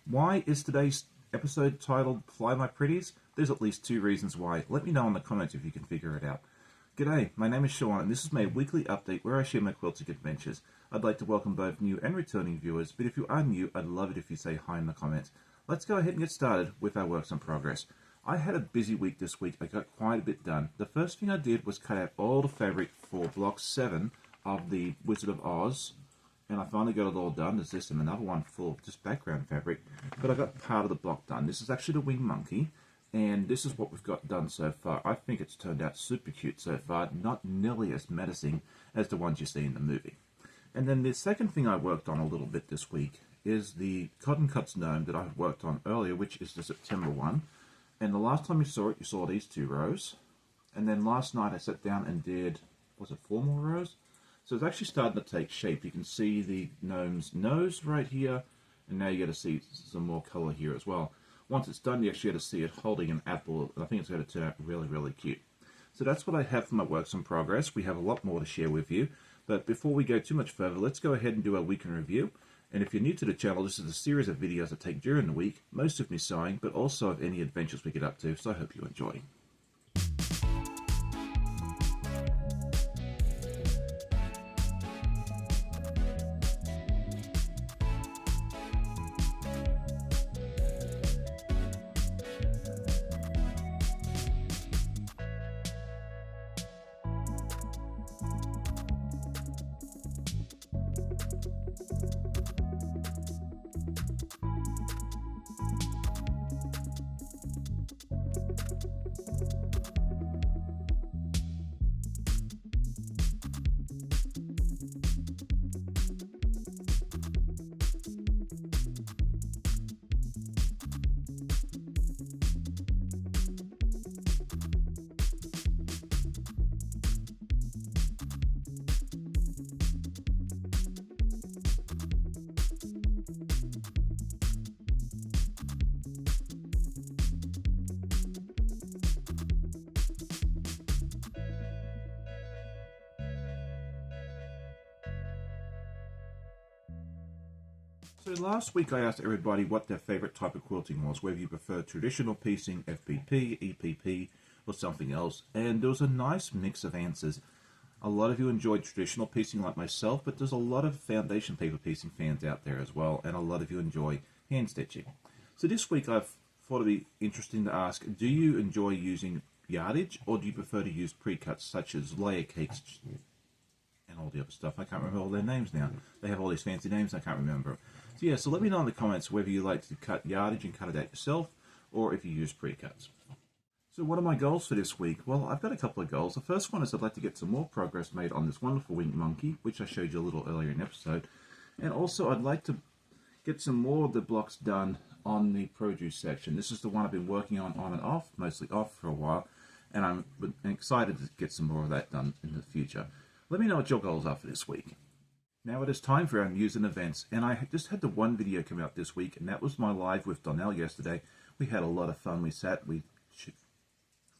Why is today's episode titled Fly My Pretties? There's at least 2 reasons why. Let me know in the comments if you can figure it out. G'day, my name is Sean and this is my weekly update where I share my quilting adventures. I'd like to welcome both new and returning viewers, but if you are new, I'd love it if you say hi in the comments. Let's go ahead and get started with our works in progress. I had a busy week this week. I got quite a bit done. The first thing I did was cut out all the fabric for block 7 of the Wizard of Oz. And I finally got it all done. There's this and another one full of just background fabric. But I got part of the block done. This is actually the winged monkey. And this is what we've got done so far. I think it's turned out super cute so far. Not nearly as menacing as the ones you see in the movie. And then the second thing I worked on a little bit this week is the Cotton Cuts gnome that I worked on earlier, which is the September one. And the last time you saw it, you saw these 2 rows. And then last night I sat down and did, was it 4 more rows? So it's actually starting to take shape. You can see the gnome's nose right here. And now you get to see some more color here as well. Once it's done, you actually get to see it holding an apple. And I think it's going to turn out really, really cute. So that's what I have for my works in progress. We have a lot more to share with you. But before we go too much further, let's go ahead and do our week in review. And if you're new to the channel, this is a series of videos I take during the week, most of me sewing, but also of any adventures we get up to, so I hope you enjoy. So last week I asked everybody what their favorite type of quilting was, whether you prefer traditional piecing, FPP, EPP, or something else, and there was a nice mix of answers. A lot of you enjoyed traditional piecing like myself, but there's a lot of foundation paper piecing fans out there as well, and a lot of you enjoy hand stitching. So this week I've thought it'd be interesting to ask, do you enjoy using yardage, or do you prefer to use pre-cuts such as layer cakes and all the other stuff? I can't remember all their names now. They have all these fancy names, I can't remember. So yeah, so let me know in the comments whether you like to cut yardage and cut it out yourself, or if you use pre-cuts. So what are my goals for this week? Well, I've got a couple of goals. The first one is I'd like to get some more progress made on this wonderful winged monkey, which I showed you a little earlier in the episode. And also I'd like to get some more of the blocks done on the produce section. This is the one I've been working on and off, mostly off for a while, and I'm excited to get some more of that done in the future. Let me know what your goals are for this week. Now it is time for our news and events, and I just had the one video come out this week, and that was my live with Donnell yesterday. We had a lot of fun. We sat, we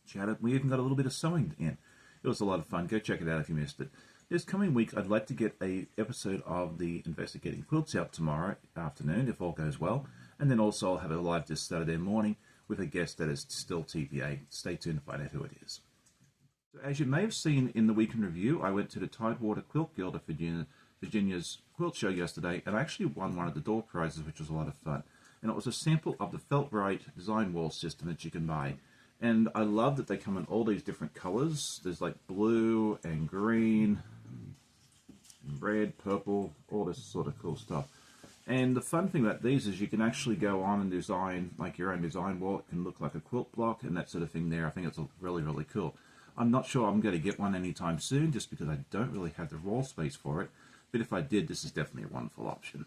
chatted, we even got a little bit of sewing in. It was a lot of fun. Go check it out if you missed it. This coming week, I'd like to get a episode of the Investigating Quilts out tomorrow afternoon, if all goes well, and then also I'll have a live this Saturday morning with a guest that is still TBA. Stay tuned to find out who it is. So as you may have seen in the week in review, I went to the Tidewater Quilt Guild of Virginia's quilt show yesterday, and I actually won one of the door prizes, which was a lot of fun. And it was a sample of the Felt-Right design wall system that you can buy. And I love that they come in all these different colors. There's like blue and green, and red, purple, all this sort of cool stuff. And the fun thing about these is you can actually go on and design like your own design wall. It can look like a quilt block and that sort of thing there. I think it's really, really cool. I'm not sure I'm going to get one anytime soon just because I don't really have the wall space for it. But if I did, this is definitely a wonderful option.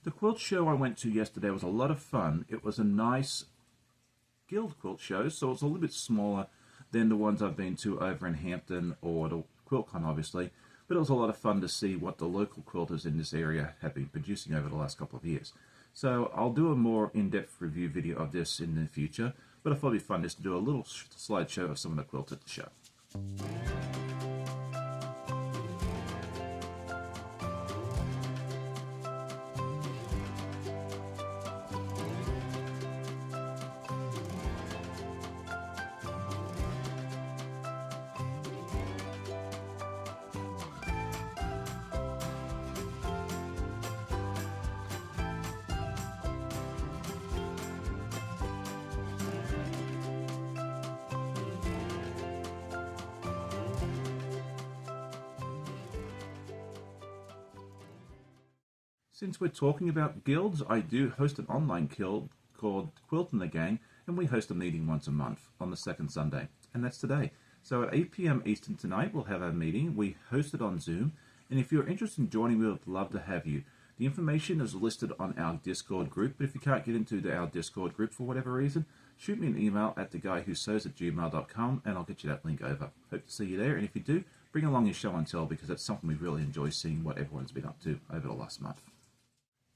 The quilt show I went to yesterday was a lot of fun. It was a nice guild quilt show, so it's a little bit smaller than the ones I've been to over in Hampton or the QuiltCon, obviously. But it was a lot of fun to see what the local quilters in this area have been producing over the last couple of years. So I'll do a more in-depth review video of this in the future, but I thought it'd be fun just to do a little slideshow of some of the quilts at the show. Since we're talking about guilds, I do host an online guild called Quilt and the Gang, and we host a meeting once a month on the second Sunday, and that's today. So at 8 p.m. Eastern tonight, we'll have our meeting. We host it on Zoom, and if you're interested in joining, we would love to have you. The information is listed on our Discord group, but if you can't get into our Discord group for whatever reason, shoot me an email at theguywhosews@gmail.com, and I'll get you that link over. Hope to see you there, and if you do, bring along your show and tell, because that's something we really enjoy seeing what everyone's been up to over the last month.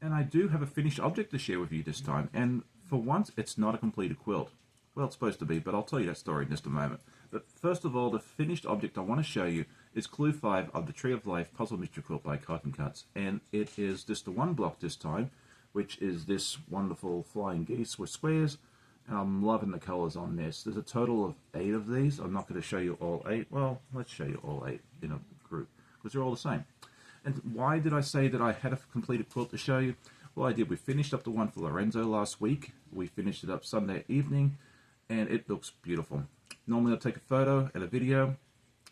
And I do have a finished object to share with you this time, and for once, it's not a completed quilt. Well, it's supposed to be, but I'll tell you that story in just a moment. But first of all, the finished object I want to show you is Clue 5 of the Tree of Life Puzzle Mystery Quilt by Cotton Cuts. And it is just the one block this time, which is this wonderful flying geese with squares. And I'm loving the colours on this. There's a total of 8 of these. I'm not going to show you all 8. Well, let's show you all 8 in a group, because they're all the same. And why did I say that I had a completed quilt to show you? Well, I did. We finished up the one for Lorenzo last week. We finished it up Sunday evening, and it looks beautiful. Normally I'll take a photo and a video,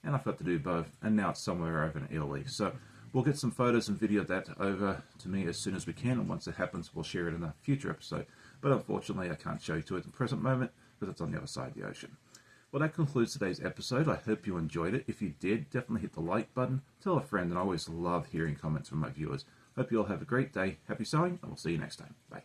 and I forgot to do both, and now it's somewhere over in Italy. So we'll get some photos and video of that over to me as soon as we can, and once it happens, we'll share it in a future episode. But unfortunately, I can't show you to it at the present moment, because it's on the other side of the ocean. Well, that concludes today's episode. I hope you enjoyed it. If you did, definitely hit the like button, tell a friend, and I always love hearing comments from my viewers. Hope you all have a great day. Happy sewing, and we'll see you next time. Bye.